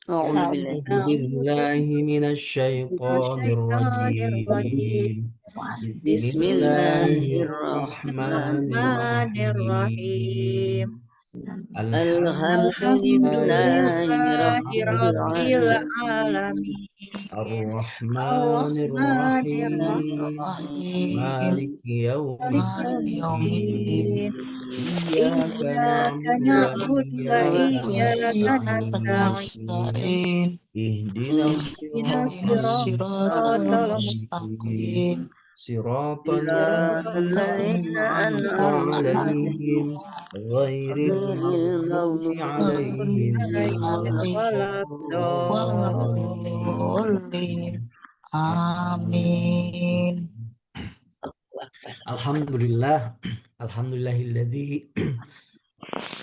أعوذ بالله أعوذ أعوذ بالله من من الشيطان الشيطان الرجيم. الرجيم. بسم بسم بسم الله الله الله الرحمن الرحمن الرحمن الرحيم. الرحيم. الحمد الحمد الحمد لله لله لله رب رب العالمين. العالمين. الرحمن الرحمن الرحيم. الرحيم. مالك يوم مالك يوم مالك يوم الدين. الدين. الدين إياك إياك نعبد نعبد وإياك وإياك وإياك نستعين. نستعين. نستعين اهدنا اهدنا الصراط اهدنا الصراط الصراط المستقيم. المستقيم صراط صراط الذين المستقيم. الذين أنعمت أنعمت عليهم عليهم غير غير المغضوب المغضوب عليهم ولا عليهم ولا ولا الضالين. الضالين آمين. آمين. Alhamdulillah. Alhamdulillahilladzi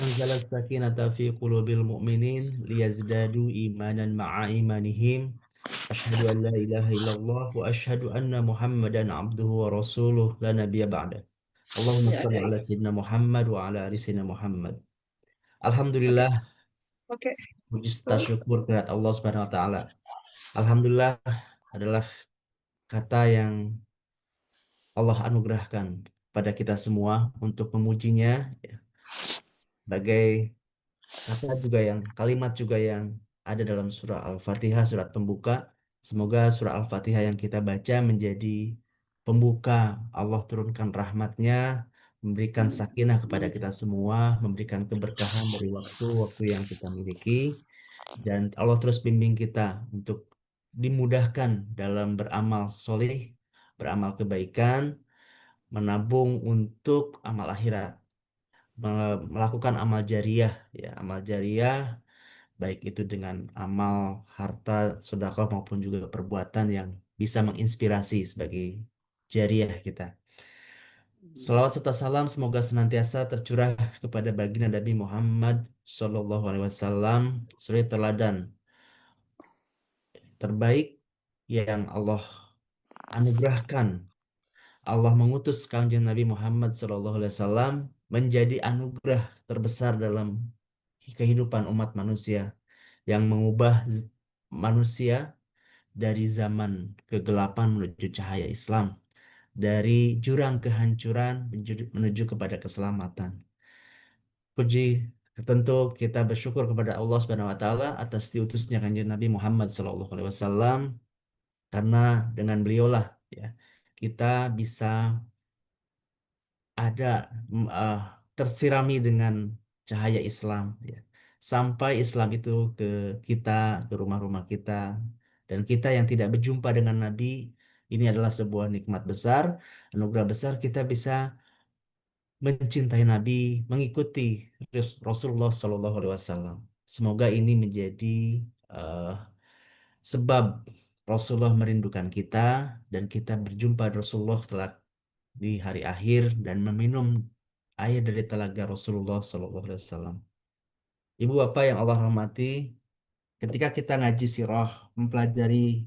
أنزل السكينة في قلوب المؤمنين ليزدادوا إيمانا مع إيمانهم. أشهد أن لا إله إلا الله وأشهد أن محمدا عبده ورسوله لا نبي بعده. اللهم Ya, صل ada. على سيدنا محمد وعلى آل سيدنا محمد. Oke, Alhamdulillah, oke. puji serta Tuh. syukur kehadirat Allah Subhanahu wa taala. Alhamdulillah adalah kata yang Allah anugerahkan pada kita semua untuk memujinya, ya. Sebagai kata juga yang kalimat juga yang ada dalam surah Al-Fatihah, surat pembuka. Semoga surah Al-Fatihah yang kita baca menjadi pembuka. Allah turunkan rahmatnya, memberikan sakinah kepada kita semua, memberikan keberkahan dari waktu-waktu yang kita miliki, dan Allah terus bimbing kita untuk dimudahkan dalam beramal soleh, beramal kebaikan, menabung untuk amal akhirat, melakukan amal jariah, ya, amal jariah baik itu dengan amal harta, sedekah maupun juga perbuatan yang bisa menginspirasi sebagai jariah kita. Salawat serta salam semoga senantiasa tercurah kepada baginda Nabi Muhammad Shallallahu Alaihi Wasallam, suri teladan terbaik yang Allah anugerahkan. Allah mengutus Kanjeng Nabi Muhammad Shallallahu Alaihi Wasallam menjadi anugerah terbesar dalam kehidupan umat manusia yang mengubah manusia dari zaman kegelapan menuju cahaya Islam, dari jurang kehancuran menuju kepada keselamatan. Puji tentu kita bersyukur kepada Allah Subhanahu wa taala atas diutusnya kanjeng Nabi Muhammad sallallahu alaihi wasallam, karena dengan beliaulah, ya, kita bisa ada tersirami dengan cahaya Islam, ya. Sampai Islam itu ke kita, ke rumah-rumah kita, dan kita yang tidak berjumpa dengan Nabi, ini adalah sebuah nikmat besar, anugerah besar kita bisa mencintai Nabi, mengikuti Rasulullah Shallallahu Alaihi Wasallam. Semoga ini menjadi eh, sebab Rasulullah merindukan kita dan kita berjumpa Rasulullah telah di hari akhir dan meminum air dari telaga Rasulullah Shallallahu Alaihi Wasallam. Ibu bapak yang Allah rahmati, ketika kita ngaji sirah, mempelajari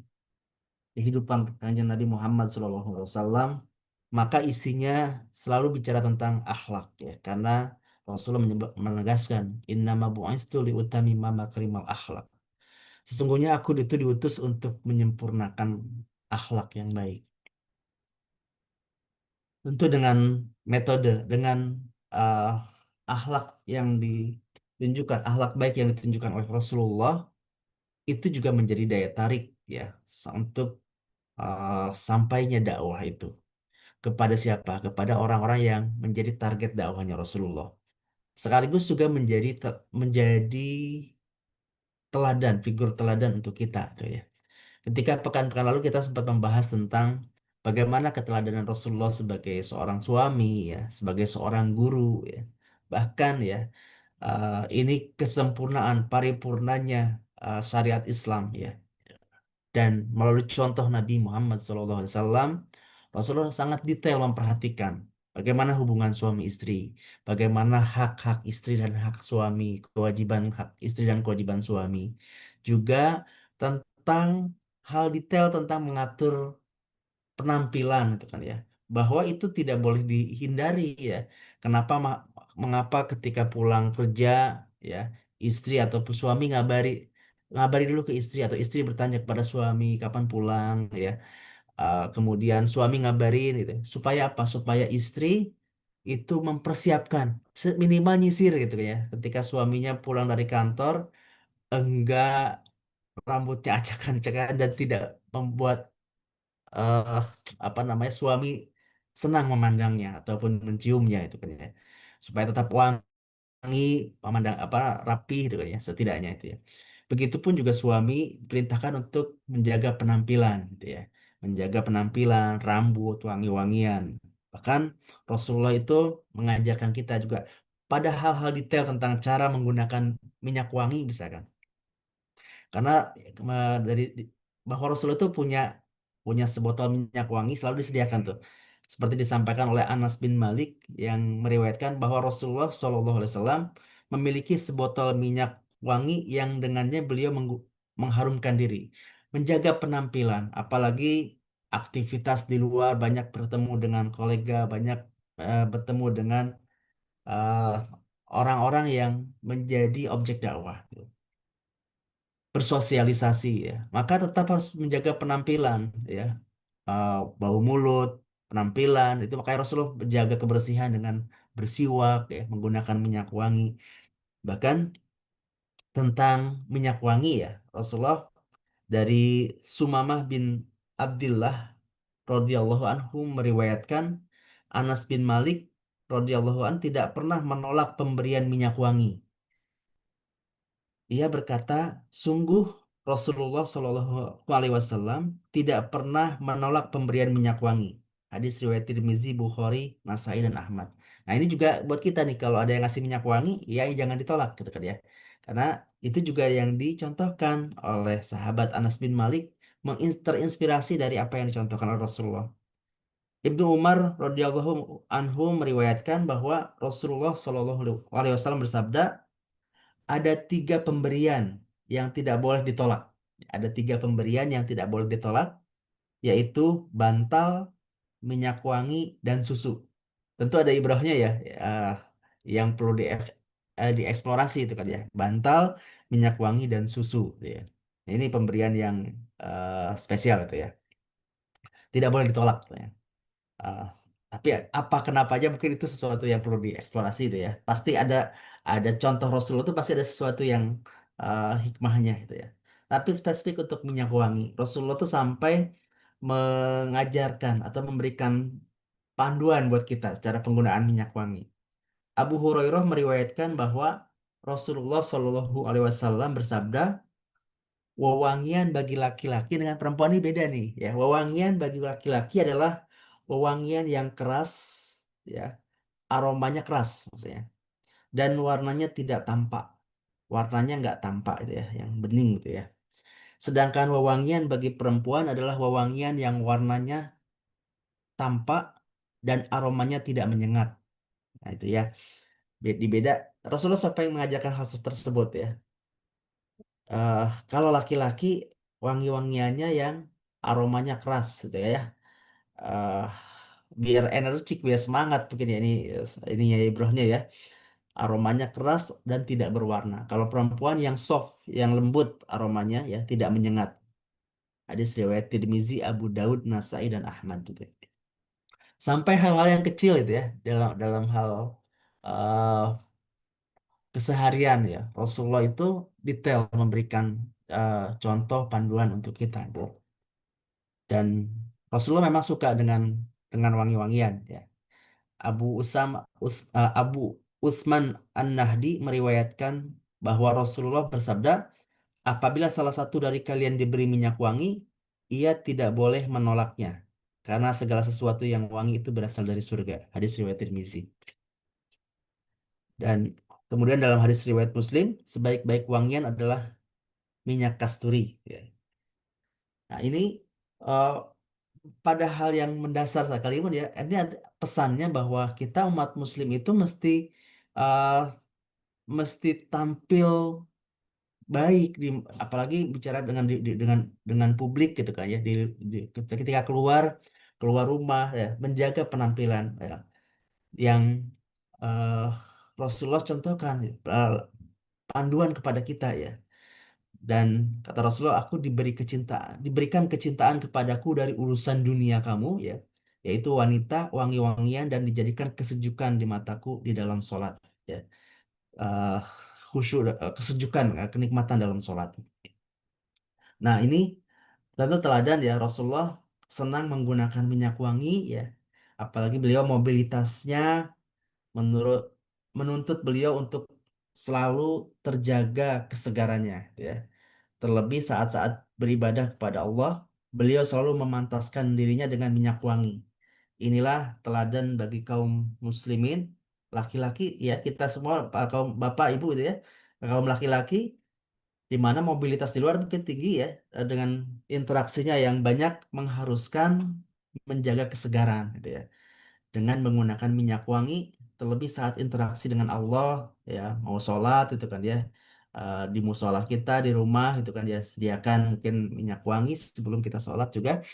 kehidupan kanjeng Nabi Muhammad SAW, maka isinya selalu bicara tentang akhlak, ya, karena Rasulullah menegaskan innama bu'istu liutammima makrimal akhlak. Sesungguhnya aku itu diutus untuk menyempurnakan akhlak yang baik. Tentu dengan metode, dengan uh, akhlak yang ditunjukkan, akhlak baik yang ditunjukkan oleh Rasulullah itu juga menjadi daya tarik, ya, untuk sampainya dakwah itu kepada siapa? Kepada orang-orang yang menjadi target dakwahnya Rasulullah. Sekaligus juga menjadi teladan, figur teladan untuk kita, tuh, ya. Ketika pekan-pekan lalu kita sempat membahas tentang bagaimana keteladanan Rasulullah sebagai seorang suami, ya, sebagai seorang guru, ya. Bahkan, ya, ini kesempurnaan paripurnanya syariat Islam, ya. Dan melalui contoh Nabi Muhammad SAW, Rasulullah sangat detail memperhatikan bagaimana hubungan suami istri, bagaimana hak-hak istri dan hak suami, kewajiban hak istri dan kewajiban suami. Juga tentang hal detail tentang mengatur penampilan itu kan, ya. Bahwa itu tidak boleh dihindari, ya. Mengapa ketika pulang kerja, ya, istri ataupun suami ngabari ngabari dulu ke istri atau istri bertanya kepada suami kapan pulang ya. Kemudian suami ngabarin gitu. Supaya apa? Supaya istri itu mempersiapkan minimal nyisir gitu ya. Ketika suaminya pulang dari kantor, enggak rambutnya acak-acakan dan tidak membuat eh, apa namanya suami senang memandangnya ataupun menciumnya itu kan ya. Supaya tetap wangi, memandang apa rapi gitu kan ya setidaknya itu ya. Begitupun juga suami diperintahkan untuk menjaga penampilan gitu ya. Menjaga penampilan, rambut, wangi-wangian. Bahkan Rasulullah itu mengajarkan kita juga pada hal-hal detail tentang cara menggunakan minyak wangi misalkan. Karena dari bahwa Rasulullah itu punya punya sebotol minyak wangi selalu disediakan tuh. Seperti disampaikan oleh Anas bin Malik yang meriwayatkan bahwa Rasulullah Shallallahu Alaihi Wasallam memiliki sebotol minyak wangi yang dengannya beliau mengharumkan diri, menjaga penampilan, apalagi aktivitas di luar, banyak bertemu dengan kolega, banyak bertemu dengan eh, orang-orang yang menjadi objek dakwah, bersosialisasi ya, maka tetap harus menjaga penampilan ya. Bau mulut, penampilan itu makanya Rasulullah menjaga kebersihan dengan bersiwak ya, menggunakan minyak wangi. Bahkan tentang minyak wangi ya, Rasulullah dari Sumamah bin Abdullah radhiyallahu anhu meriwayatkan Anas bin Malik radhiyallahu an tidak pernah menolak pemberian minyak wangi. Ia berkata, sungguh Rasulullah Shallallahu Alaihi Wasallam tidak pernah menolak pemberian minyak wangi. Hadis riwayat Tirmizi, Bukhari, Nasai dan Ahmad. Nah ini juga buat kita nih kalau ada yang ngasih minyak wangi, ya jangan ditolak gitu kan ya. Karena itu juga yang dicontohkan oleh sahabat Anas bin Malik terinspirasi dari apa yang dicontohkan oleh Rasulullah. Ibnu Umar radhiyallahu anhu meriwayatkan bahwa Rasulullah Shallallahu Alaihi Wasallam bersabda, ada tiga pemberian yang tidak boleh ditolak. Ada tiga pemberian yang tidak boleh ditolak, yaitu bantal, minyak wangi, dan susu. Tentu ada ibrahnya ya, yang perlu dieksplorasi itu kan ya. Bantal, minyak wangi, dan susu. Gitu ya. Nah, ini pemberian yang spesial itu ya. Tidak boleh ditolak. Gitu ya. Ah, tapi apa kenapa aja mungkin itu sesuatu yang perlu dieksplorasi itu ya. Pasti ada contoh Rasulullah itu pasti ada sesuatu yang hikmahnya gitu ya. Tapi spesifik untuk minyak wangi, Rasulullah tuh sampai mengajarkan atau memberikan panduan buat kita cara penggunaan minyak wangi. Abu Hurairah meriwayatkan bahwa Rasulullah Shallallahu Alaihi Wasallam bersabda, wewangian bagi laki-laki dengan perempuan ini beda nih ya. Wewangian bagi laki-laki adalah wewangian yang keras ya, aromanya keras maksudnya dan warnanya tidak tampak. Warnanya nggak tampak itu ya, yang bening gitu ya. Sedangkan wewangian bagi perempuan adalah wewangian yang warnanya tampak dan aromanya tidak menyengat. Nah, itu ya. Di beda Rasulullah sampai mengajarkan hal tersebut ya. Eh, Kalau laki-laki wangi-wangiannya yang aromanya keras gitu ya. eh Biar energik, biar semangat mungkin ya ini ya ibrohnya ya. Aromanya keras dan tidak berwarna. Kalau perempuan yang soft, yang lembut aromanya ya, tidak menyengat. Hadis riwayat Tirmizi, Abu Daud, Nasai dan Ahmad gitu. Sampai hal-hal yang kecil itu ya dalam dalam hal eh, keseharian ya. Rasulullah itu detail memberikan contoh panduan untuk kita gitu. Dan Rasulullah memang suka dengan wangi-wangian ya. Abu Usman An-Nahdi meriwayatkan bahwa Rasulullah bersabda, apabila salah satu dari kalian diberi minyak wangi, ia tidak boleh menolaknya, karena segala sesuatu yang wangi itu berasal dari surga. Hadis riwayat Tirmizi. Dan kemudian dalam hadis riwayat Muslim, sebaik-baik wangian adalah minyak kasturi. Ya. Nah ini eh, pada hal yang mendasar sekalipun ya, ini ada pesannya bahwa kita umat Muslim itu eh, mesti tampil baik apalagi bicara dengan publik gitu kan ya ketika keluar keluar rumah ya menjaga penampilan ya, yang eh, Rasulullah contohkan panduan kepada kita ya Dan kata Rasulullah, aku diberikan kecintaan kepadaku dari urusan dunia kamu, ya, yaitu wanita, wangi-wangian, dan dijadikan kesejukan di mataku di dalam sholat, ya. Eh, Khusyuk, kesejukan, kenikmatan dalam sholat. Nah, ini tentu teladan ya, Rasulullah senang menggunakan minyak wangi, ya. Apalagi beliau mobilitasnya menurut menuntut beliau untuk selalu terjaga kesegarannya, ya. Terlebih saat-saat beribadah kepada Allah, beliau selalu memantaskan dirinya dengan minyak wangi. Inilah teladan bagi kaum muslimin, laki-laki, ya, kita semua, kaum bapak ibu itu ya, kaum laki-laki, di mana mobilitas di luar mungkin tinggi ya, dengan interaksinya yang banyak mengharuskan menjaga kesegaran gitu ya, dengan menggunakan minyak wangi, terlebih saat interaksi dengan Allah, ya, mau sholat itu kan ya, di musola kita di rumah itu kan ya, sediakan mungkin minyak wangi sebelum kita sholat juga,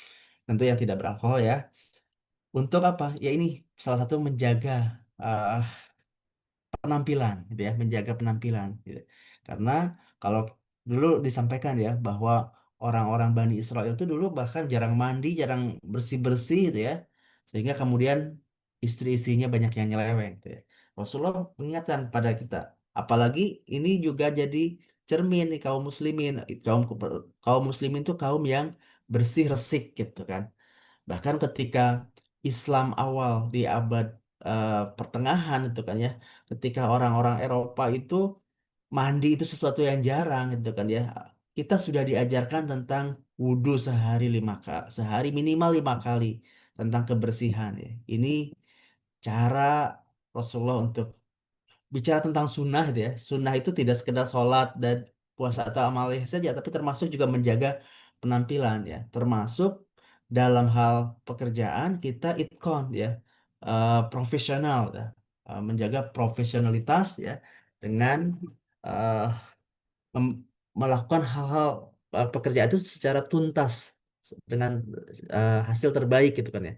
tentu yang tidak beralkohol ya, untuk apa ya, ini salah satu menjaga eh, penampilan gitu ya, menjaga penampilan gitu. Karena kalau dulu disampaikan ya bahwa orang-orang Bani Israel itu dulu bahkan jarang mandi, jarang bersih-bersih gitu ya. Sehingga kemudian istri-istrinya banyak yang nyeleweng gitu ya. Rasulullah mengingatkan pada kita, apalagi ini juga jadi cermin nih kaum muslimin. Kaum muslimin itu kaum yang bersih resik gitu kan. Bahkan ketika Islam awal di abad pertengahan itu kan ya, ketika orang-orang Eropa itu mandi itu sesuatu yang jarang gitu kan ya. Kita sudah diajarkan tentang wudhu sehari minimal 5 kali, tentang kebersihan ya. Ini cara Rasulullah untuk bicara tentang sunnah gitu ya. Sunnah itu tidak sekedar sholat dan puasa atau amalih saja, tapi termasuk juga menjaga penampilan ya. Termasuk dalam hal pekerjaan kita itkon ya, profesional ya. Menjaga profesionalitas ya, dengan eh, mem- melakukan hal-hal, pekerjaan itu secara tuntas dengan hasil terbaik gitu kan ya.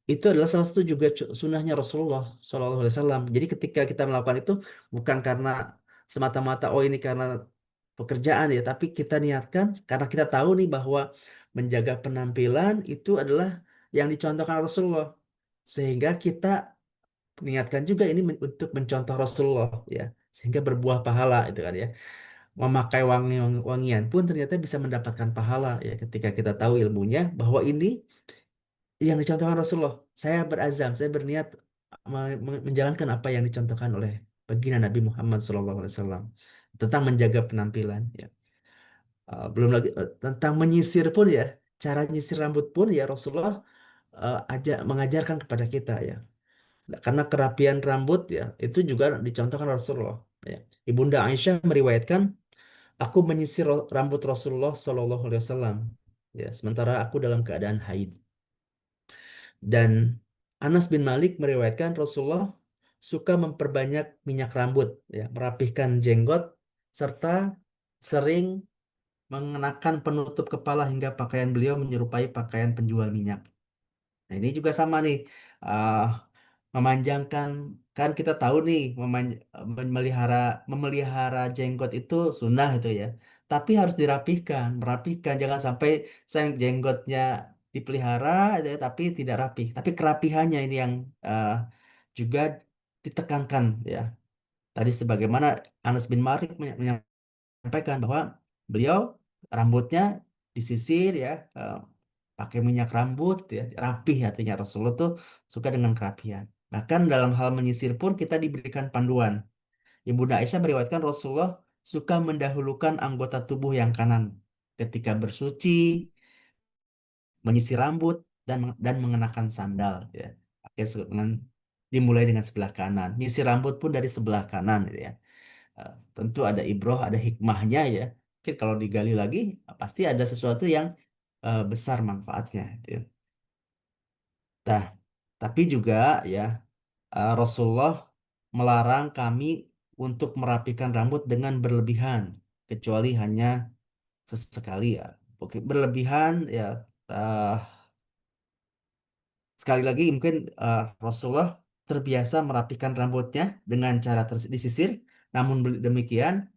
Itu adalah salah satu juga sunnahnya Rasulullah Shallallahu Alaihi Wasallam. Jadi ketika kita melakukan itu bukan karena semata-mata oh ini karena pekerjaan ya, tapi kita niatkan karena kita tahu nih bahwa menjaga penampilan itu adalah yang dicontohkan Rasulullah, sehingga kita niatkan juga ini untuk mencontoh Rasulullah ya, sehingga berbuah pahala itu kan ya. Memakai wangian pun ternyata bisa mendapatkan pahala ya, ketika kita tahu ilmunya bahwa ini yang dicontohkan Rasulullah. Saya berazam, saya berniat menjalankan apa yang dicontohkan oleh baginda Nabi Muhammad SAW tentang menjaga penampilan. Ya. Belum lagi tentang menyisir pun ya, cara nyisir rambut pun ya Rasulullah mengajarkan kepada kita ya. Nah, karena kerapian rambut ya itu juga dicontohkan Rasulullah. Ya. Ibunda Aisyah meriwayatkan, aku menyisir rambut Rasulullah SAW. Ya, sementara aku dalam keadaan haid. Dan Anas bin Malik meriwayatkan Rasulullah suka memperbanyak minyak rambut, ya, merapihkan jenggot, serta sering mengenakan penutup kepala hingga pakaian beliau menyerupai pakaian penjual minyak. Nah, ini juga sama nih, ah, memanjangkan, kan kita tahu nih memelihara memelihara jenggot itu sunnah itu ya, tapi harus merapihkan, jangan sampai sayang jenggotnya dipelihara itu ya, tapi tidak rapih, tapi kerapihannya ini yang juga ditekankan ya. Tadi sebagaimana Anas bin Malik menyampaikan bahwa beliau rambutnya disisir ya, pakai minyak rambut ya, rapih, artinya Rasulullah tuh suka dengan kerapihan. Bahkan dalam hal menyisir pun kita diberikan panduan. Ibunda Aisyah meriwayatkan Rasulullah suka mendahulukan anggota tubuh yang kanan ketika bersuci, menyisir rambut, dan mengenakan sandal ya. Dimulai dengan sebelah kanan. Nyisir rambut pun dari sebelah kanan gitu ya. Tentu ada ibroh, ada hikmahnya ya. Mungkin kalau digali lagi pasti ada sesuatu yang besar manfaatnya gitu ya. Nah, tapi juga ya, Rasulullah melarang kami untuk merapikan rambut dengan berlebihan, kecuali hanya sesekali ya. Oke, berlebihan ya. eh, Sekali lagi mungkin Rasulullah terbiasa merapikan rambutnya dengan cara disisir. Namun demikian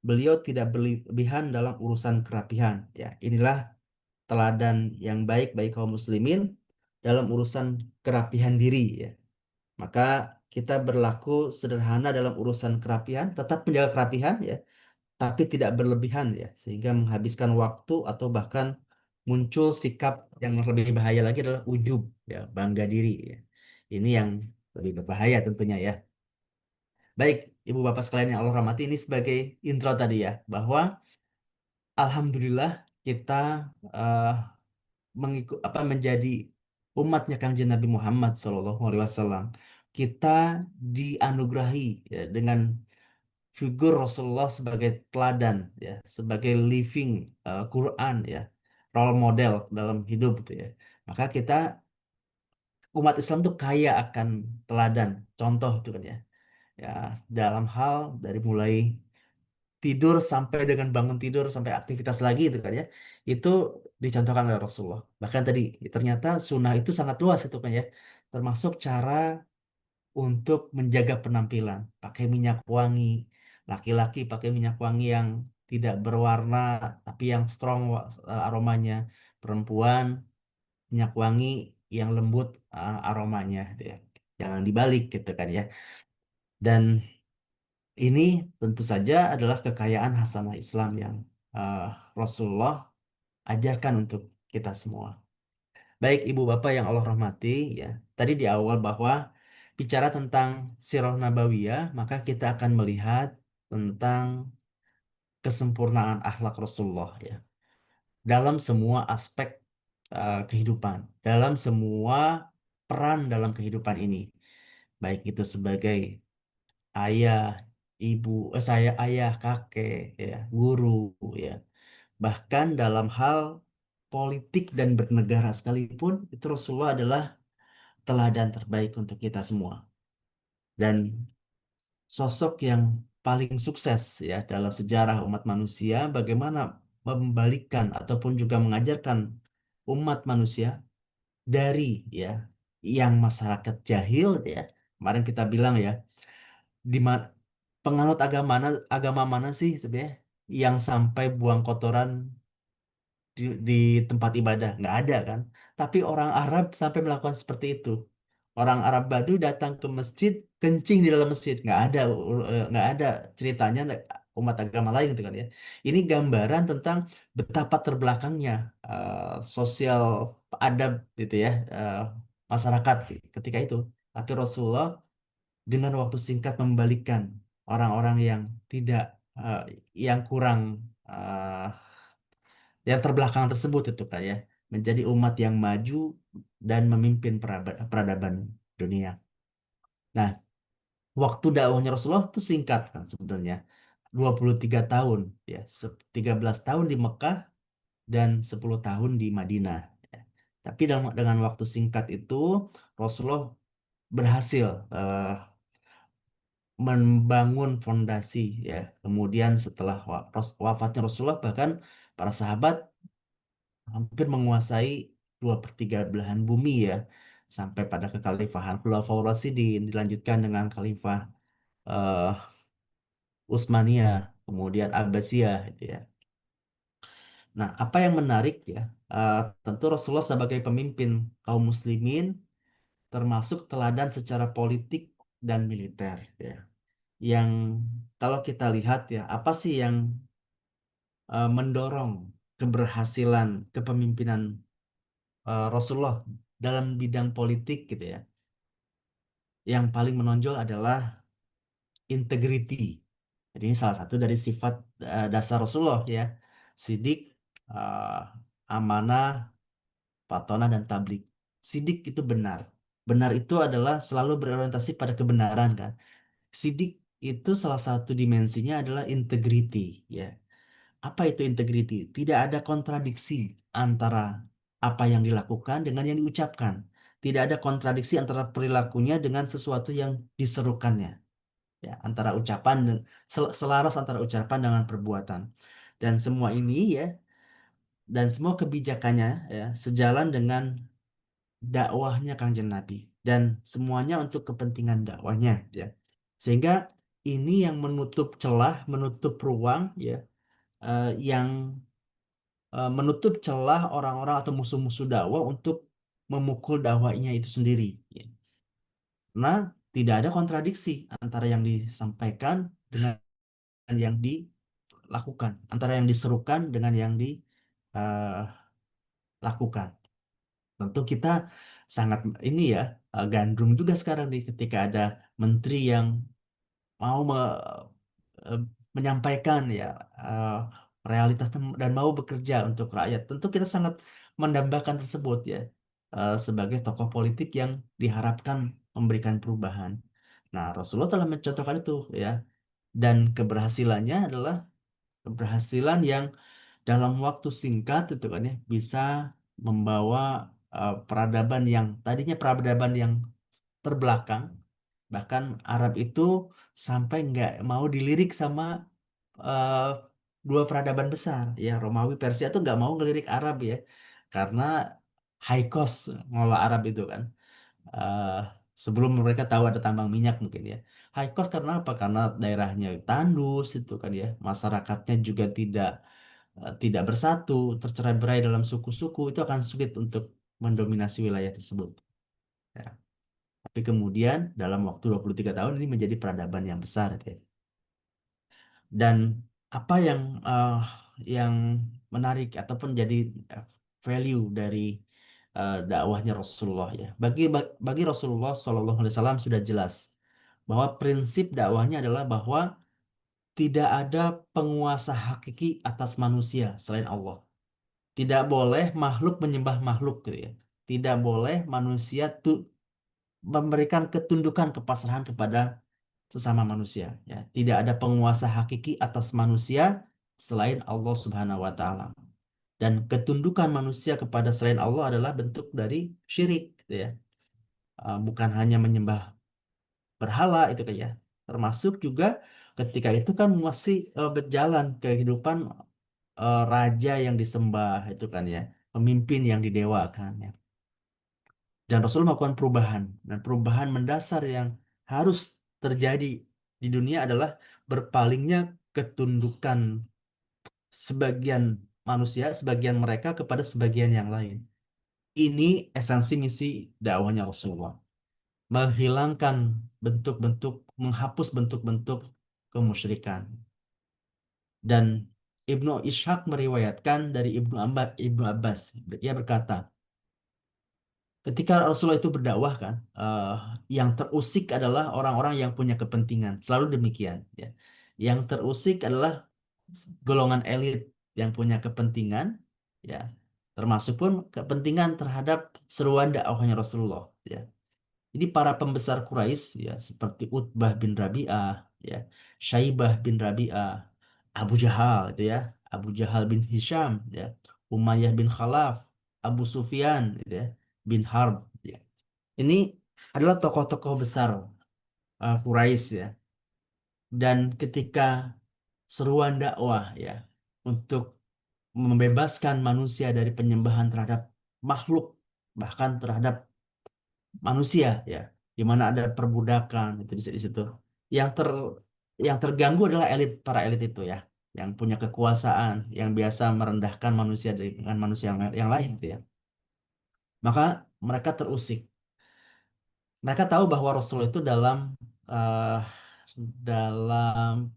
beliau tidak berlebihan dalam urusan kerapihan. Ya, inilah teladan yang baik bagi kaum muslimin dalam urusan kerapihan diri. Ya, maka kita berlaku sederhana dalam urusan kerapihan, tetap menjaga kerapihan ya, tapi tidak berlebihan ya, sehingga menghabiskan waktu atau bahkan muncul sikap yang lebih bahaya lagi adalah ujub ya, bangga diri ya. Ini yang lebih berbahaya tentunya ya. Baik, Ibu Bapak sekalian yang Allah rahmati, ini sebagai intro tadi ya, bahwa alhamdulillah kita eh, mengikut apa menjadi umatnya Kanjeng Nabi Muhammad SAW. Kita dianugerahi ya, dengan figur Rasulullah sebagai teladan ya, sebagai living Quran ya, role model dalam hidup gitu ya. Maka kita umat Islam tuh kaya akan teladan, contoh itu kan ya. Ya, dalam hal dari mulai tidur sampai dengan bangun tidur sampai aktivitas lagi itu kan ya. Itu dicontohkan oleh Rasulullah. Bahkan tadi ternyata sunnah itu sangat luas itu kan ya. Termasuk cara untuk menjaga penampilan, pakai minyak wangi. Laki-laki pakai minyak wangi yang tidak berwarna tapi yang strong aromanya. Perempuan minyak wangi yang lembut aromanya gitu ya. Jangan dibalik gitu kan ya. Dan ini tentu saja adalah kekayaan hasanah Islam yang uh, Rasulullah ajarkan untuk kita semua. Baik Ibu Bapak yang Allah rahmati, ya. Tadi di awal bahwa bicara tentang Sirah Nabawiyah, maka kita akan melihat tentang kesempurnaan akhlak Rasulullah ya. Dalam semua aspek kehidupan, dalam semua peran dalam kehidupan ini. Baik itu sebagai ayah, ibu, saya ayah, kakek, ya, guru, ya. Bahkan dalam hal politik dan bernegara sekalipun, itu Rasulullah adalah teladan terbaik untuk kita semua. Dan sosok yang paling sukses ya dalam sejarah umat manusia, bagaimana membalikkan ataupun juga mengajarkan umat manusia dari ya yang masyarakat jahil ya. Kemarin kita bilang ya, di mana penganut agama mana sih sebenarnya yang sampai buang kotoran di tempat ibadah? Nggak ada kan? Tapi orang Arab sampai melakukan seperti itu. Orang Arab Badu datang ke masjid, kencing di dalam masjid. Nggak ada ceritanya umat agama lain gitu kan ya. Ini gambaran tentang betapa terbelakangnya sosial adab gitu ya, masyarakat ketika itu. Tapi Rasulullah dengan waktu singkat membalikkan orang-orang yang tidak eh, yang kurang eh, yang terbelakang tersebut itu kan ya, menjadi umat yang maju dan memimpin peradaban dunia. Nah, waktu dakwahnya Rasulullah itu singkat kan sebenarnya. 23 tahun ya, 13 tahun di Mekah dan 10 tahun di Madinah. Ya. Tapi dengan waktu singkat itu Rasulullah berhasil membangun fondasi ya. Kemudian setelah wafatnya Rasulullah bahkan para sahabat hampir menguasai 2/3 belahan bumi ya, sampai pada kekhalifahan Khulafaur Rasyidin, dilanjutkan dengan Khalifah eh, Utsmaniyah, kemudian Abbasiyah gitu ya. Nah, apa yang menarik ya, tentu Rasulullah sebagai pemimpin kaum muslimin termasuk teladan secara politik dan militer ya. Yang kalau kita lihat ya, apa sih yang mendorong keberhasilan kepemimpinan Rasulullah dalam bidang politik gitu ya. Yang paling menonjol adalah integrity. Jadi ini salah satu dari sifat dasar Rasulullah ya. Sidik, eh, amanah, patonah, dan tablik. Sidik itu benar. Benar itu adalah selalu berorientasi pada kebenaran kan. Sidik itu salah satu dimensinya adalah integrity ya. Apa itu integrity? Tidak ada kontradiksi antara apa yang dilakukan dengan yang diucapkan. Tidak ada kontradiksi antara perilakunya dengan sesuatu yang diserukannya. Ya, antara ucapan dan selaras antara ucapan dengan perbuatan. Dan semua ini ya, dan semua kebijakannya ya sejalan dengan dakwahnya Kanjeng Nabi dan semuanya untuk kepentingan dakwahnya ya. Sehingga ini yang menutup celah, menutup ruang ya, yang menutup celah orang-orang atau musuh-musuh dakwah untuk memukul dakwahnya itu sendiri. Ya. Karena tidak ada kontradiksi antara yang disampaikan dengan yang dilakukan, antara yang diserukan dengan yang dilakukan. Tentu kita sangat ini ya, gandrung juga sekarang nih ketika ada menteri yang mau eh, menyampaikan ya eh, realitas dan mau bekerja untuk rakyat. Tentu kita sangat mendambakan tersebut ya, sebagai tokoh politik yang diharapkan memberikan perubahan. Nah, Rasulullah telah mencontohkan itu ya, dan keberhasilannya adalah keberhasilan yang dalam waktu singkat itu kan ya bisa membawa peradaban yang tadinya peradaban yang terbelakang, bahkan Arab itu sampai nggak mau dilirik sama eh, dua peradaban besar ya, Romawi Persia tuh nggak mau ngelirik Arab ya, karena high cost ngelola Arab itu kan. Eh, Sebelum mereka tahu ada tambang minyak mungkin ya, high cost karena apa? Karena daerahnya tandus itu kan ya, masyarakatnya juga tidak bersatu, tercerai-berai dalam suku-suku, itu akan sulit untuk mendominasi wilayah tersebut. Ya. Tapi kemudian dalam waktu 23 tahun ini menjadi peradaban yang besar gitu ya. Dan apa yang menarik ataupun jadi eh, value dari dakwahnya Rasulullah ya. Bagi Rasulullah SAW sudah jelas bahwa prinsip dakwahnya adalah bahwa tidak ada penguasa hakiki atas manusia selain Allah. Tidak boleh makhluk menyembah makhluk gitu ya. Tidak boleh manusia tuh memberikan ketundukan kepasrahan kepada sesama manusia ya. Tidak ada penguasa hakiki atas manusia selain Allah Subhanahu wa taala. Dan ketundukan manusia kepada selain Allah adalah bentuk dari syirik gitu ya. Bukan hanya menyembah berhala itu kan ya. Termasuk juga ketika itu kan masih berjalan kehidupan raja yang disembah itu kan ya, pemimpin yang didewakan ya. Dan Rasul melakukan perubahan, dan perubahan mendasar yang harus terjadi di dunia adalah berpalingnya ketundukan sebagian manusia, sebagian mereka kepada sebagian yang lain. Ini esensi misi dakwahnya Rasulullah. Menghilangkan bentuk-bentuk, menghapus bentuk-bentuk kemusyrikan. Dan Ibnu Ishaq meriwayatkan dari Ibnu Abbas, ia berkata, ketika Rasulullah itu berdakwah kan, yang terusik adalah orang-orang yang punya kepentingan. Selalu demikian. Ya. Yang terusik adalah golongan elit yang punya kepentingan, ya, termasuk pun kepentingan terhadap seruan dakwahnya Rasulullah. Ya. Jadi para pembesar Quraisy ya seperti Utbah bin Rabi'ah, ya, Syaibah bin Rabi'ah, Abu Jahal itu ya, Abu Jahal bin Hisham, ya, Umayyah bin Khalaf, Abu Sufyan gitu ya, bin Harb. Ya. Ini adalah tokoh-tokoh besar Quraisy ya. Dan ketika seruan dakwah ya untuk membebaskan manusia dari penyembahan terhadap makhluk, bahkan terhadap manusia ya, di mana ada perbudakan itu di situ. Yang ter yang terganggu adalah para elit itu ya, yang punya kekuasaan, yang biasa merendahkan manusia dengan manusia yang lain gitu ya. Maka mereka terusik. Mereka tahu bahwa Rasul itu eh, dalam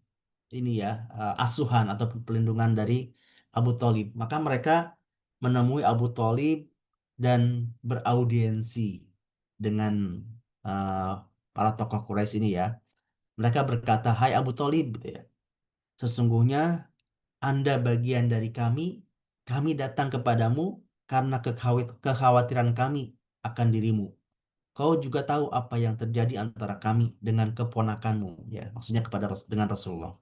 ini ya, asuhan atau pelindungan dari Abu Thalib. Maka mereka menemui Abu Thalib dan beraudiensi dengan eh, para tokoh Quraisy ini ya. Mereka berkata, "Hai Abu Thalib," gitu ya, "sesungguhnya Anda bagian dari kami. Kami datang kepadamu karena kekhawatiran kami akan dirimu. Kau juga tahu apa yang terjadi antara kami dengan keponakanmu," ya, maksudnya dengan Rasulullah.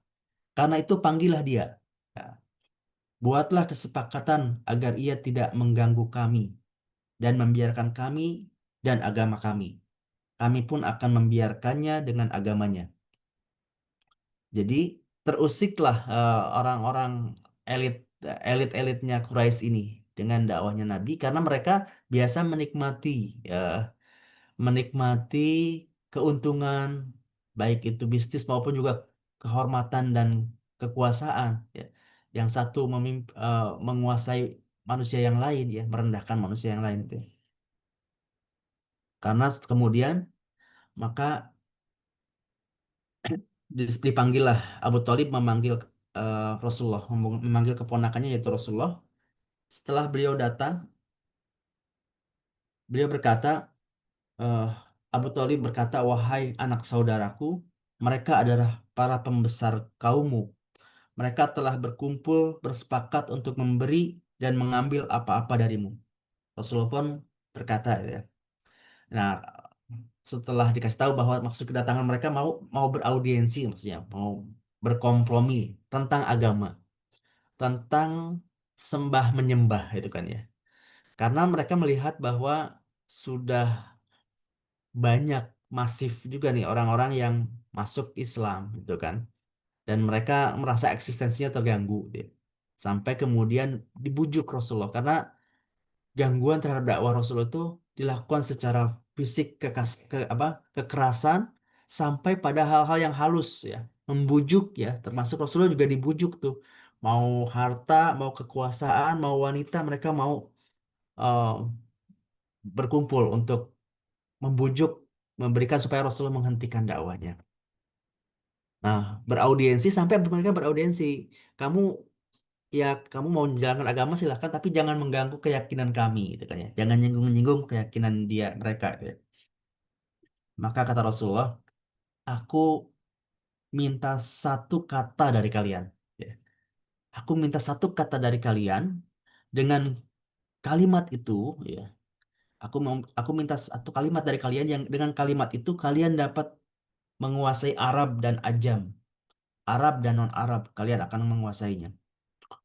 "Karena itu panggillah dia. Ya, buatlah kesepakatan agar ia tidak mengganggu kami dan membiarkan kami dan agama kami. Kami pun akan membiarkannya dengan agamanya." Jadi terusiklah orang-orang elit elit-elitnya Quraisy ini dengan dakwahnya Nabi karena mereka biasa menikmati keuntungan baik itu bisnis maupun juga kehormatan dan kekuasaan, ya. Yang satu menguasai manusia yang lain, ya, merendahkan manusia yang lain itu. Karena kemudian maka dipanggillah Abu Thalib memanggil Rasulullah, memanggil keponakannya yaitu Rasulullah. Setelah beliau datang, beliau berkata, eh, Abu Thalib berkata, "Wahai anak saudaraku, mereka adalah para pembesar kaummu. Mereka telah berkumpul, bersepakat untuk memberi dan mengambil apa-apa darimu." Rasulullah pun berkata, ya. Nah, setelah dikasih tahu bahwa maksud kedatangan mereka mau beraudiensi, maksudnya mau berkompromi tentang agama, tentang sembah menyembah itu kan, ya. Karena mereka melihat bahwa sudah banyak masif juga nih orang-orang yang masuk Islam gitu kan. Dan mereka merasa eksistensinya terganggu gitu. Sampai kemudian dibujuk Rasulullah karena gangguan terhadap dakwah Rasulullah itu dilakukan secara fisik, kekerasan sampai pada hal-hal yang halus, ya, membujuk, ya, termasuk Rasulullah juga dibujuk tuh, mau harta, mau kekuasaan, mau wanita, mereka mau eh, berkumpul untuk membujuk, memberikan supaya Rasulullah menghentikan dakwahnya. Nah, beraudiensi sampai mereka beraudiensi, kamu, ya, kamu mau menjalankan agama silahkan, tapi jangan mengganggu keyakinan kami, gitu kan, ya. Jangan nyinggung-nyinggung keyakinan mereka, gitu, ya. Maka kata Rasulullah, aku minta satu kata dari kalian, ya. Aku minta satu kata dari kalian, dengan kalimat itu, ya. Aku minta satu kalimat dari kalian yang dengan kalimat itu kalian dapat menguasai Arab dan Ajam, Arab dan non-Arab, kalian akan menguasainya.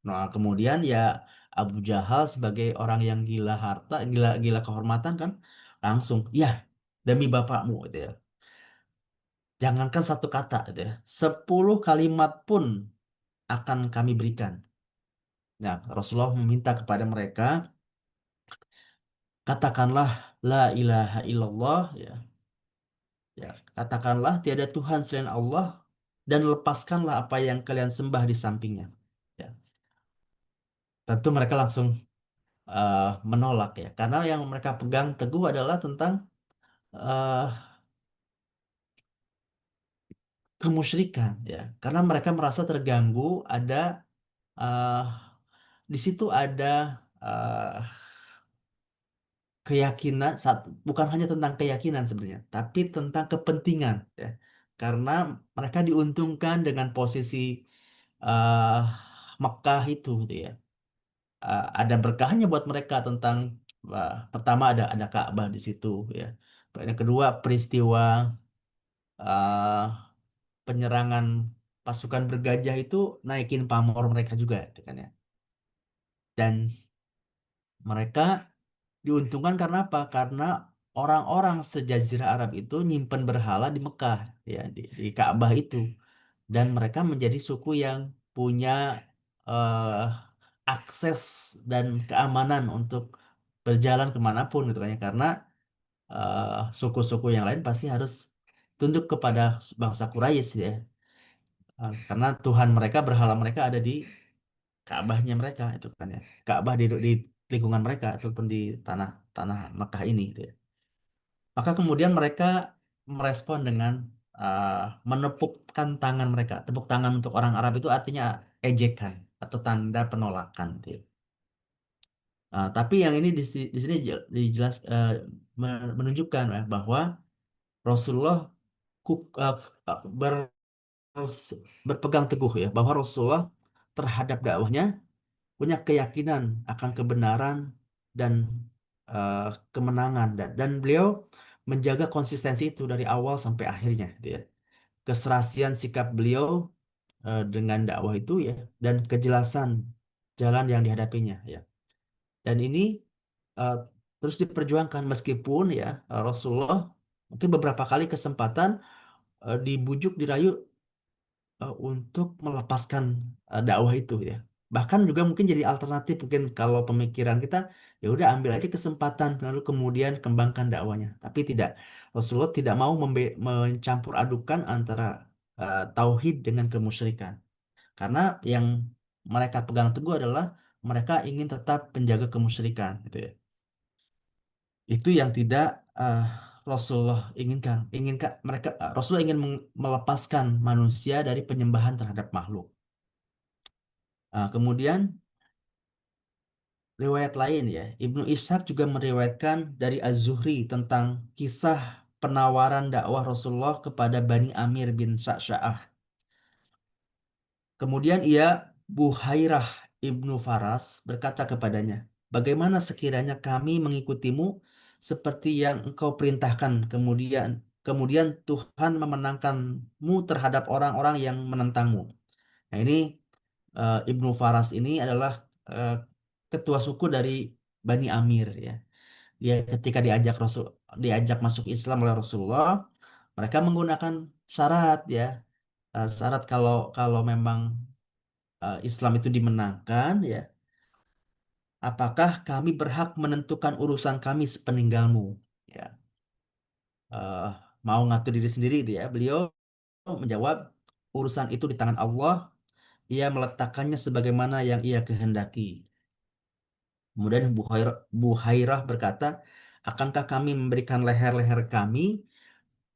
Nah, kemudian ya Abu Jahal sebagai orang yang gila harta, gila gila kehormatan kan, langsung, ya, demi bapakmu, gitu, ya. Jangankan satu kata, gitu, ya. 10 kalimat pun akan kami berikan. Nah, Rasulullah meminta kepada mereka, katakanlah la ilaha illallah, ya. Ya, katakanlah tiada Tuhan selain Allah dan lepaskanlah apa yang kalian sembah di sampingnya. Ya, tentu mereka langsung eh, menolak, ya, karena yang mereka pegang teguh adalah tentang eh, kemusyrikan, ya, karena mereka merasa terganggu, ada eh, di situ ada eh, keyakinan, bukan hanya tentang keyakinan sebenarnya, tapi tentang kepentingan, ya, karena mereka diuntungkan dengan posisi eh, Mekah itu, gitu, ya. Ada berkahnya buat mereka tentang pertama ada Ka'bah di situ, ya. Yang kedua, peristiwa eh, penyerangan pasukan bergajah itu naikin pamor mereka juga, gitu kan, ya. Dan mereka diuntungkan karena apa? Karena orang-orang sejazirah Arab itu nyimpen berhala di Mekah, ya, di Ka'bah itu, dan mereka menjadi suku yang punya eh, akses dan keamanan untuk berjalan kemanapun, gitu kan, ya. Karena suku-suku yang lain pasti harus tunduk kepada bangsa Quraisy, ya. Karena Tuhan mereka, berhala mereka ada di Ka'bahnya mereka itu kan, ya. Ka'bah di lingkungan mereka ataupun di tanah tanah Mekah ini, gitu, ya. Maka kemudian mereka merespon dengan uh, menepukkan tangan mereka. Tepuk tangan untuk orang Arab itu artinya ejekan atau tanda penolakan, gitu, ya. Tapi yang ini di sini dijelas, menunjukkan, ya, bahwa Rasulullah uh, ber- berpegang teguh, ya, bahwa Rasulullah terhadap dakwahnya punya keyakinan akan kebenaran dan eh, kemenangan, dan beliau menjaga konsistensi itu dari awal sampai akhirnya, gitu, ya. Keserasian sikap beliau dengan dakwah itu, ya, dan kejelasan jalan yang dihadapinya, ya. Dan ini eh, terus diperjuangkan meskipun, ya, Rasulullah mungkin beberapa kali kesempatan dibujuk, dirayu untuk melepaskan dakwah itu, ya. Bahkan juga mungkin jadi alternatif, mungkin kalau pemikiran kita ya udah ambil aja kesempatan lalu kemudian kembangkan dakwanya. Tapi tidak, Rasulullah tidak mau mencampur adukan antara tauhid dengan kemusyrikan. Karena yang mereka pegang teguh adalah mereka ingin tetap menjaga kemusyrikan gitu ya. Itu yang tidak eh, Rasulullah inginkan. Rasulullah ingin melepaskan manusia dari penyembahan terhadap makhluk. Kemudian riwayat lain ya, Ibnu Ishaq juga meriwayatkan dari Az-Zuhri tentang kisah penawaran dakwah Rasulullah kepada Bani Amir bin Sa'sa'ah. Kemudian Buhairah Ibnu Faras berkata kepadanya, "Bagaimana sekiranya kami mengikutimu seperti yang engkau perintahkan, kemudian Tuhan memenangkanmu terhadap orang-orang yang menentangmu." Nah, ini Ibnu Faras ini adalah eh, ketua suku dari Bani Amir ya. Dia ketika diajak masuk Islam oleh Rasulullah, mereka menggunakan syarat ya. Syarat kalau kalau memang Islam itu dimenangkan ya, apakah kami berhak menentukan urusan kami sepeninggalmu? Ya, eh, mau ngatur diri sendiri itu ya. Beliau menjawab, urusan itu di tangan Allah. Ia meletakkannya sebagaimana yang ia kehendaki. Kemudian Buhairah berkata, akankah kami memberikan leher-leher kami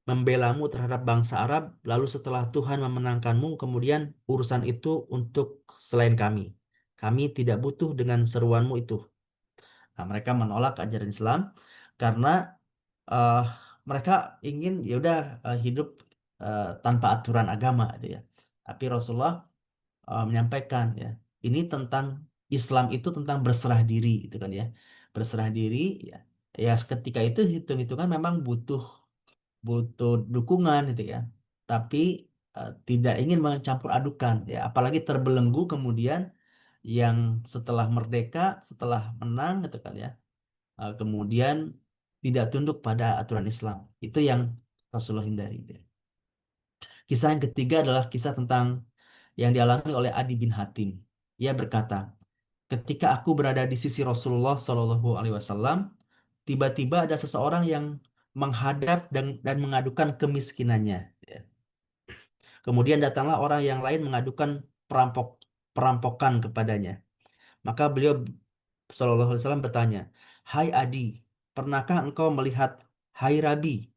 membelamu terhadap bangsa Arab, lalu setelah Tuhan memenangkanmu, kemudian urusan itu untuk selain kami. Kami tidak butuh dengan seruanmu itu. Nah, mereka menolak ajaran Islam karena eh, mereka ingin ya udah hidup tanpa aturan agama gitu ya. Tapi Rasulullah menyampaikan ya, ini tentang Islam itu tentang berserah diri gitu kan ya. Berserah diri ya. Ya ketika itu hitung-hitungan memang butuh butuh dukungan gitu ya. Tapi tidak ingin mencampur adukan ya, apalagi terbelenggu kemudian yang setelah merdeka, setelah menang gitu kan ya. Kemudian tidak tunduk pada aturan Islam. Itu yang Rasulullah hindari. Kisah yang ketiga adalah kisah tentang yang dialami oleh Adi bin Hatim. Ia berkata, ketika aku berada di sisi Rasulullah Shallallahu Alaihi Wasallam, tiba-tiba ada seseorang yang menghadap dan mengadukan kemiskinannya. Ya. Kemudian datanglah orang yang lain mengadukan perampokan kepadanya. Maka beliau Shallallahu Alaihi Wasallam bertanya, Hai Adi, pernahkah engkau melihat Hai Rabi?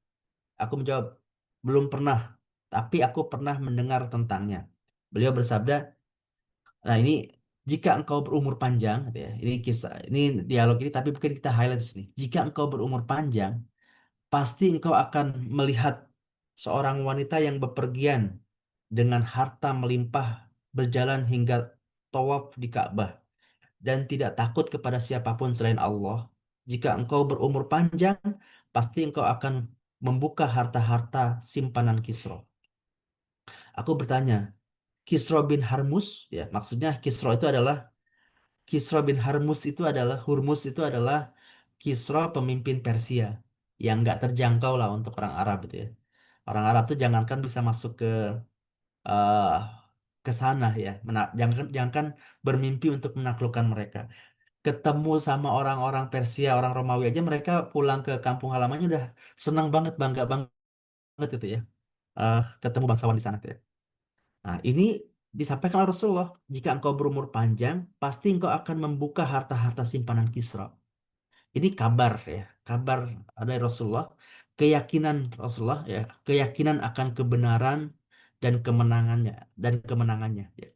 Aku menjawab, belum pernah, tapi aku pernah mendengar tentangnya. Beliau bersabda, nah ini jika engkau berumur panjang, gitu ya, ini kisah, ini dialog ini, tapi mungkin kita highlight di sini. Jika engkau berumur panjang, pasti engkau akan melihat seorang wanita yang bepergian dengan harta melimpah berjalan hingga tawaf di Ka'bah dan tidak takut kepada siapapun selain Allah. Jika engkau berumur panjang, pasti engkau akan membuka harta-harta simpanan Kisra. Aku bertanya, Kisra bin Harmus, ya maksudnya Kisra bin Hurmus itu adalah Kisra pemimpin Persia yang nggak terjangkau lah untuk orang Arab itu ya. Orang Arab tuh jangankan bisa masuk eh, ke sana ya, jangankan bermimpi untuk menaklukkan mereka. Ketemu sama orang-orang Persia, orang Romawi aja mereka pulang ke kampung halamannya udah senang banget, bangga banget itu ya. Ketemu bangsawan di sana tuh ya. Nah, ini disampaikan oleh Rasulullah, jika engkau berumur panjang, pasti engkau akan membuka harta-harta simpanan Kisra. Ini kabar ya, kabar dari Rasulullah, keyakinan Rasulullah ya, keyakinan akan kebenaran dan kemenangannya ya.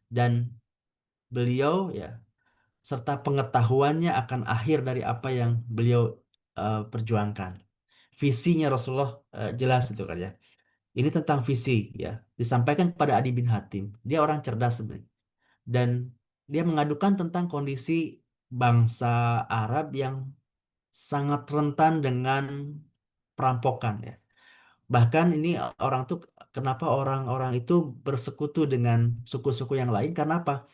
Dan beliau ya serta pengetahuannya akan akhir dari apa yang beliau perjuangkan. Visinya Rasulullah jelas itu kan ya. Ini tentang visi ya. Disampaikan kepada Adi bin Hatim. Dia orang cerdas sebenarnya. Dan dia mengadukan tentang kondisi bangsa Arab yang sangat rentan dengan perampokan ya. Bahkan ini orang tuh kenapa orang-orang itu bersekutu dengan suku-suku yang lain? Karena apa?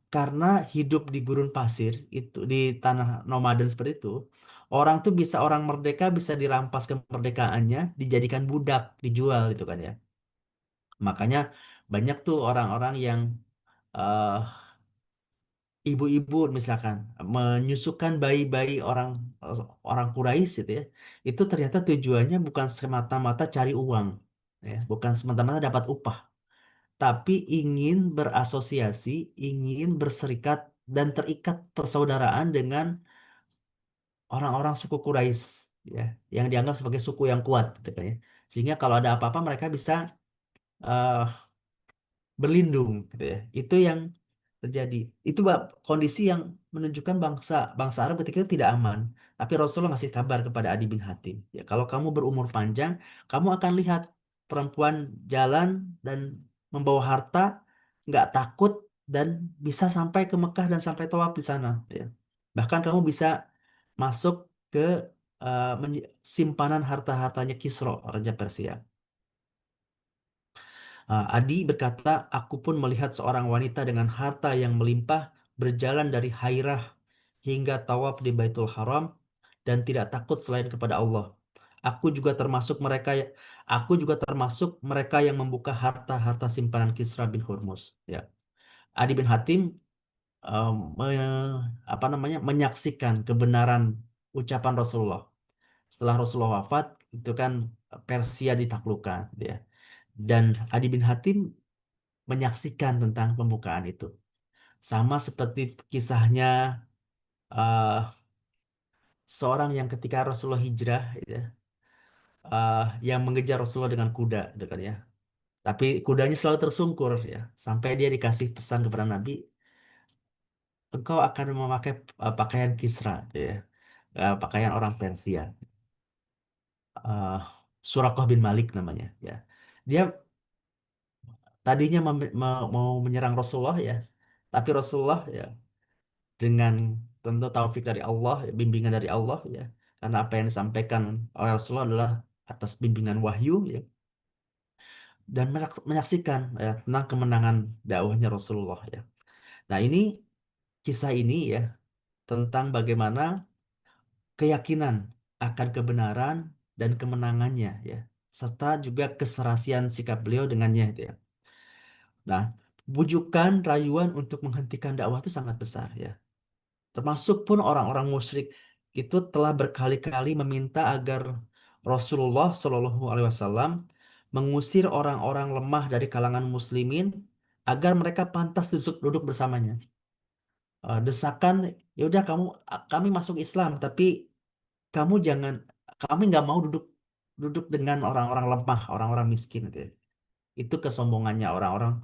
Karena hidup di gurun pasir itu di tanah nomaden seperti itu, orang merdeka bisa dirampas kemerdekaannya, dijadikan budak, dijual gitu kan ya. Makanya banyak tuh orang-orang yang eh, ibu-ibu misalkan menyusukan bayi-bayi orang Quraisy itu ya, itu ternyata tujuannya bukan semata-mata cari uang, ya, bukan semata-mata dapat upah, tapi ingin berasosiasi, ingin berserikat dan terikat persaudaraan dengan orang-orang suku Quraisy, ya, yang dianggap sebagai suku yang kuat, gitu kan ya. Sehingga kalau ada apa-apa mereka bisa eh, berlindung, gitu ya. Itu yang terjadi. Itu kondisi yang menunjukkan bangsa bangsa Arab ketika itu tidak aman. Tapi Rasulullah ngasih kabar kepada Adi bin Hatim, ya kalau kamu berumur panjang, kamu akan lihat perempuan jalan dan membawa harta, nggak takut dan bisa sampai ke Mekah dan sampai tawaf di sana. Ya. Bahkan kamu bisa masuk ke simpanan harta-hartanya Kisra, Raja Persia. Adi berkata, aku pun melihat seorang wanita dengan harta yang melimpah berjalan dari Hairah hingga tawaf di Baitul Haram dan tidak takut selain kepada Allah. Aku juga termasuk mereka aku juga termasuk mereka yang membuka harta-harta simpanan Kisra bin Hurmuz. Ya. Adi bin Hatim em, apa namanya menyaksikan kebenaran ucapan Rasulullah. Setelah Rasulullah wafat, itu kan Persia ditaklukkan, gitu ya. Dan Adi bin Hatim menyaksikan tentang pembukaan itu. Sama seperti kisahnya eh, seorang yang ketika Rasulullah hijrah, ya, yang mengejar Rasulullah dengan kuda, gitu kan ya. Tapi kudanya selalu tersungkur, ya, sampai dia dikasih pesan kepada Nabi, engkau akan memakai pakaian Kisra, gitu ya, pakaian orang Persia. Eh, Suraqah bin Malik namanya, ya. Dia tadinya mau menyerang Rasulullah, ya, tapi Rasulullah, ya, dengan tentu taufik dari Allah, bimbingan dari Allah, ya, karena apa yang disampaikan oleh Rasulullah adalah atas bimbingan wahyu, ya, dan menyaksikan, ya, tentang kemenangan dakwahnya Rasulullah, ya. Nah, ini kisah ini, ya, tentang bagaimana keyakinan akan kebenaran dan kemenangannya, ya, serta juga keserasian sikap beliau dengannya, itu ya. Nah, bujukan rayuan untuk menghentikan dakwah itu sangat besar, ya. Termasuk pun orang-orang musyrik itu telah berkali-kali meminta agar Rasulullah Shallallahu Alaihi Wasallam mengusir orang-orang lemah dari kalangan muslimin agar mereka pantas duduk, duduk bersamanya. Desakan, ya udah kami masuk Islam, tapi kamu jangan, kami nggak mau duduk duduk dengan orang-orang lemah, orang-orang miskin, gitu ya. Itu kesombongannya orang-orang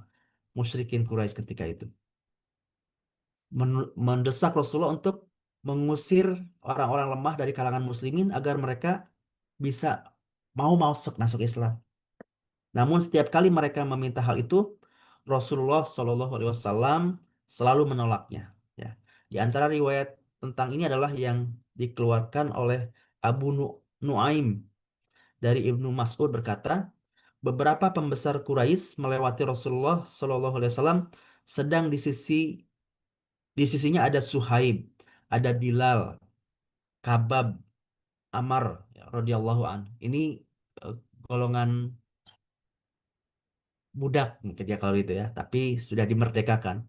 musyrikin Quraisy ketika itu. Mendesak Rasulullah untuk mengusir orang-orang lemah dari kalangan muslimin agar mereka bisa mau masuk masuk Islam. Namun setiap kali mereka meminta hal itu, Rasulullah Shallallahu Alaihi Wasallam selalu menolaknya. Ya. Di antara riwayat tentang ini adalah yang dikeluarkan oleh Abu Nuaim dari Ibnu Mas'ud berkata, beberapa pembesar Quraisy melewati Rasulullah Shallallahu Alaihi Wasallam sedang di sisinya ada Suhaib, ada Bilal, Kabab, Amar, ya, radhiyallahu an. Ini eh, golongan budak mungkin ya kalau itu ya, tapi sudah dimerdekakan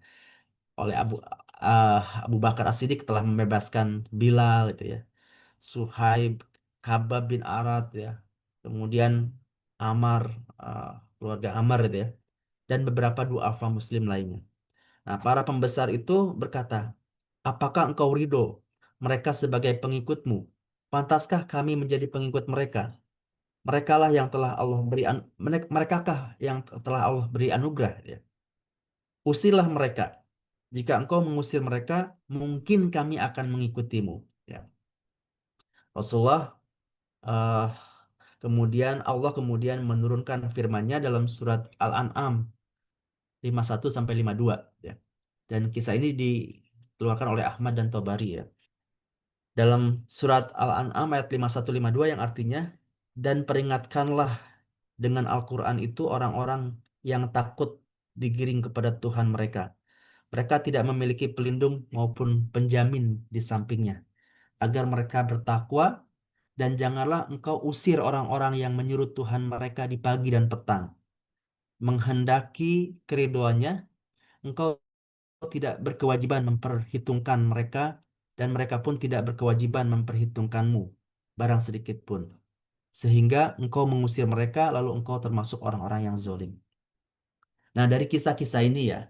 oleh eh, Abu Bakar As-Siddiq telah membebaskan Bilal itu ya, Suhaib, Kabab bin Arad ya, kemudian Amar, eh, keluarga Amar itu ya, dan beberapa duafa Muslim lainnya. Nah, para pembesar itu berkata, apakah engkau ridho mereka sebagai pengikutmu? Pantaskah kami menjadi pengikut mereka? Merekalah yang telah Allah beri merekakah yang telah Allah beri anugerah, ya. Usirlah mereka. Jika engkau mengusir mereka, mungkin kami akan mengikutimu. Ya. Rasulullah eh, kemudian Allah kemudian menurunkan firman-Nya dalam surat Al-An'am 51 sampai 52, ya. Dan kisah ini dikeluarkan oleh Ahmad dan Tobari, ya. Dalam surat Al-An'am ayat 51-52 yang artinya, dan peringatkanlah dengan Al-Quran itu orang-orang yang takut digiring kepada Tuhan mereka. Mereka tidak memiliki pelindung maupun penjamin di sampingnya, agar mereka bertakwa, dan janganlah engkau usir orang-orang yang menyuruh Tuhan mereka di pagi dan petang. Menghendaki keriduannya, engkau tidak berkewajiban memperhitungkan mereka, dan mereka pun tidak berkewajiban memperhitungkanmu barang sedikit pun. Sehingga engkau mengusir mereka, lalu engkau termasuk orang-orang yang zalim. Nah, dari kisah-kisah ini ya,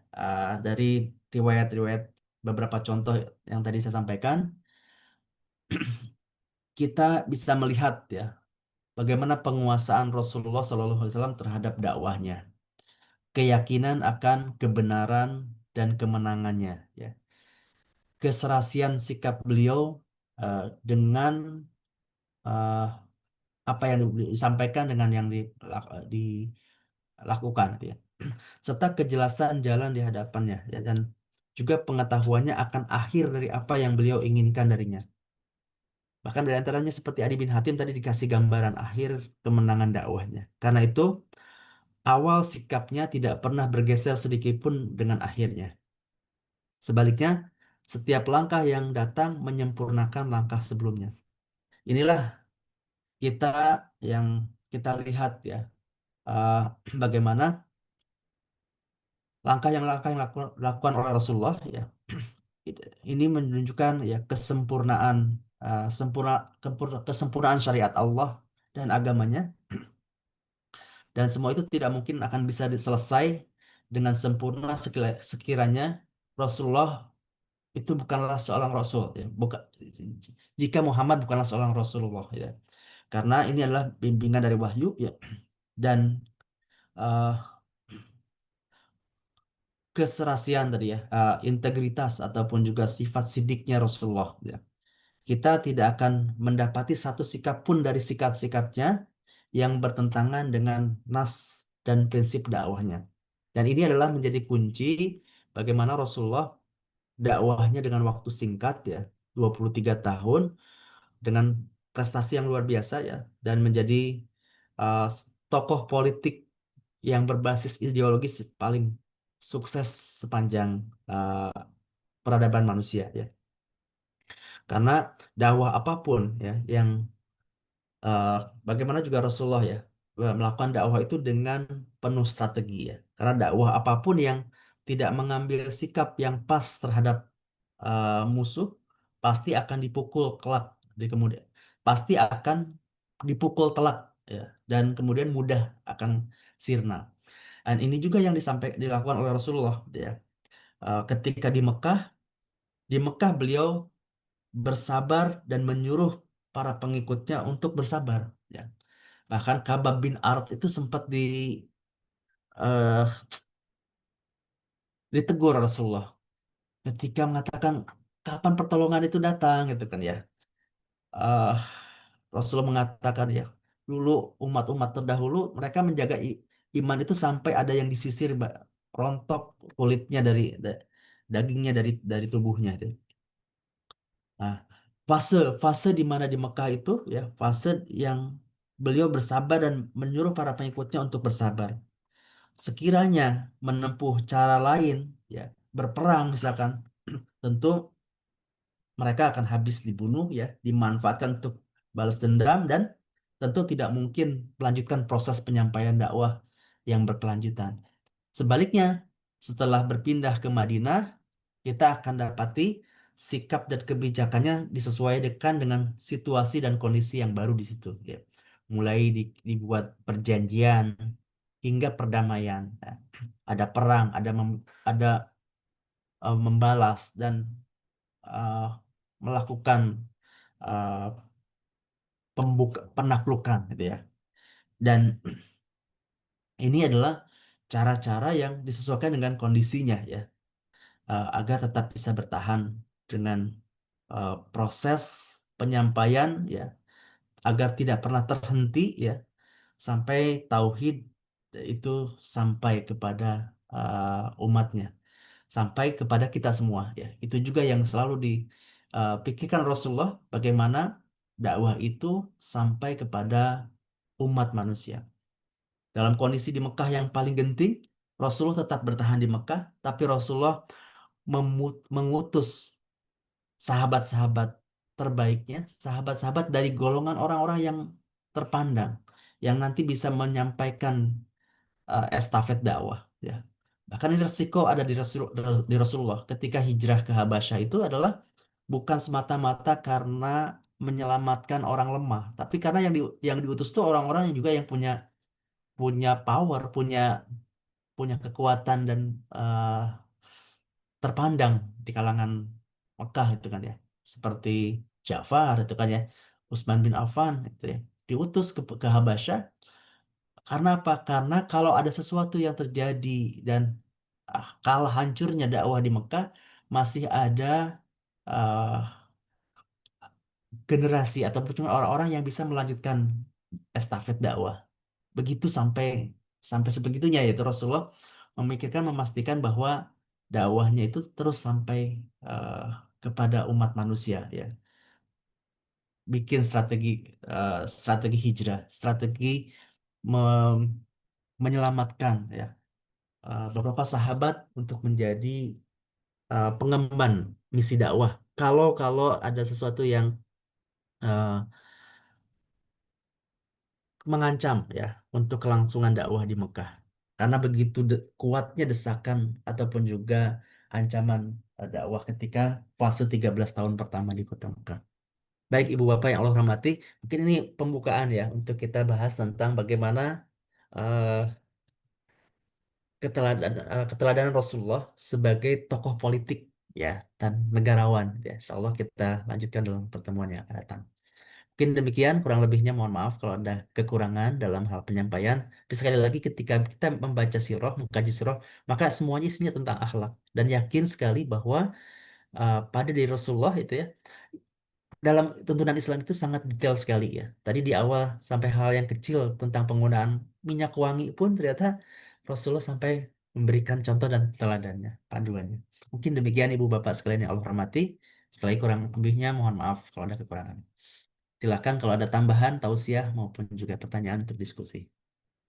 dari riwayat-riwayat beberapa contoh yang tadi saya sampaikan, kita bisa melihat ya bagaimana penguasaan Rasulullah SAW terhadap dakwahnya, keyakinan akan kebenaran dan kemenangannya, ya, keserasian sikap beliau dengan eh, apa yang disampaikan dengan yang dilakukan, gitu ya, serta kejelasan jalan di hadapannya, ya, dan juga pengetahuannya akan akhir dari apa yang beliau inginkan darinya. Bahkan dari antaranya seperti Adi bin Hatim tadi dikasih gambaran akhir kemenangan dakwahnya. Karena itu awal sikapnya tidak pernah bergeser sedikit pun dengan akhirnya. Sebaliknya, setiap langkah yang datang menyempurnakan langkah sebelumnya. Inilah kita yang kita lihat ya, eh, bagaimana langkah yang dilakukan oleh Rasulullah ya. Ini menunjukkan ya kesempurnaan kesempurnaan syariat Allah dan agamanya, dan semua itu tidak mungkin akan bisa selesai dengan sempurna sekiranya Rasulullah itu bukanlah seorang Rasul ya. Jika Muhammad bukanlah seorang Rasulullah ya, karena ini adalah bimbingan dari wahyu ya, dan eh, keserasian tadi ya, integritas ataupun juga sifat sidiknya Rasulullah ya. Kita tidak akan mendapati satu sikap pun dari sikap-sikapnya yang bertentangan dengan nas dan prinsip dakwahnya. Dan ini adalah menjadi kunci bagaimana Rasulullah dakwahnya dengan waktu singkat ya, 23 tahun, dengan prestasi yang luar biasa ya, dan menjadi uh, tokoh politik yang berbasis ideologis paling sukses sepanjang uh, peradaban manusia ya. Karena dakwah apapun ya yang eh, bagaimana juga Rasulullah ya melakukan dakwah itu dengan penuh strategi ya. Karena dakwah apapun yang tidak mengambil sikap yang pas terhadap musuh pasti akan dipukul kelak di kemudian. Pasti akan dipukul telak ya, dan kemudian mudah akan sirna. Dan ini juga yang dilakukan oleh Rasulullah ya. Ketika di Mekah beliau bersabar dan menyuruh para pengikutnya untuk bersabar ya. Bahkan Khabbab bin Arad itu sempat eh, ditegur Rasulullah ketika mengatakan kapan pertolongan itu datang gitu kan ya. Eh, Rasulullah mengatakan ya, dulu umat-umat terdahulu mereka menjaga iman itu sampai ada yang disisir rontok kulitnya dagingnya dari tubuhnya itu. Nah, fase di mana di Mekah itu ya, fase yang beliau bersabar dan menyuruh para pengikutnya untuk bersabar. Sekiranya menempuh cara lain ya, berperang misalkan, tentu mereka akan habis dibunuh ya, dimanfaatkan untuk balas dendam, dan tentu tidak mungkin melanjutkan proses penyampaian dakwah yang berkelanjutan. Sebaliknya, setelah berpindah ke Madinah, kita akan dapati sikap dan kebijakannya disesuaikan dengan situasi dan kondisi yang baru di situ ya. Mulai dibuat perjanjian hingga perdamaian. Nah, ada perang, ada membalas dan eh, melakukan eh, penaklukan gitu ya. Dan ini adalah cara-cara yang disesuaikan dengan kondisinya ya, agar tetap bisa bertahan dengan proses penyampaian ya, agar tidak pernah terhenti ya, sampai tauhid itu sampai kepada umatnya, sampai kepada kita semua ya. Itu juga yang selalu dipikirkan Rasulullah, bagaimana dakwah itu sampai kepada umat manusia. Dalam kondisi di Mekah yang paling genting, Rasulullah tetap bertahan di Mekah, tapi Rasulullah mengutus sahabat-sahabat terbaiknya, sahabat-sahabat dari golongan orang-orang yang terpandang, yang nanti bisa menyampaikan estafet dakwah ya. Bahkan ini resiko ada di Rasulullah ketika hijrah ke Habasyah itu adalah bukan semata-mata karena menyelamatkan orang lemah, tapi karena yang diutus tuh orang-orang yang juga yang punya punya power, punya punya kekuatan dan eh, terpandang di kalangan Mekah itu kan ya. Seperti Ja'far itu kan ya, Utsman bin Affan itu ya. Diutus ke Habasyah karena apa? Karena kalau ada sesuatu yang terjadi dan kalah hancurnya dakwah di Mekah, masih ada eh, generasi ataupun orang-orang yang bisa melanjutkan estafet dakwah. Begitu sampai sampai sebegitunya yaitu Rasulullah memikirkan memastikan bahwa dakwahnya itu terus sampai eh, kepada umat manusia ya. Bikin strategi hijrah, strategi me- menyelamatkan ya beberapa sahabat untuk menjadi pengemban misi dakwah. Kalau kalau ada sesuatu yang eh, mengancam ya untuk kelangsungan dakwah di Mekah. Karena begitu kuatnya desakan ataupun juga ancaman dakwah ketika fase 13 tahun pertama di Kota Mekah. Baik Ibu Bapak yang Allah rahmati, mungkin ini pembukaan ya untuk kita bahas tentang bagaimana eh, keteladanan Rasulullah sebagai tokoh politik ya dan negarawan. Ya, Insya Allah kita lanjutkan dalam pertemuan yang akan datang. Mungkin demikian, kurang lebihnya mohon maaf kalau ada kekurangan dalam hal penyampaian. Tapi sekali lagi ketika kita membaca sirah, mengkaji sirah, maka semuanya isinya tentang akhlak. Dan yakin sekali bahwa pada diri Rasulullah itu ya, dalam tuntunan Islam itu sangat detail sekali ya. Tadi di awal sampai hal yang kecil tentang penggunaan minyak wangi pun ternyata Rasulullah sampai memberikan contoh dan teladannya, panduannya. Mungkin demikian Ibu Bapak sekalian yang Allah hormati. Sekali lagi kurang lebihnya mohon maaf kalau ada kekurangan. Silakan kalau ada tambahan, tausiah maupun juga pertanyaan untuk diskusi.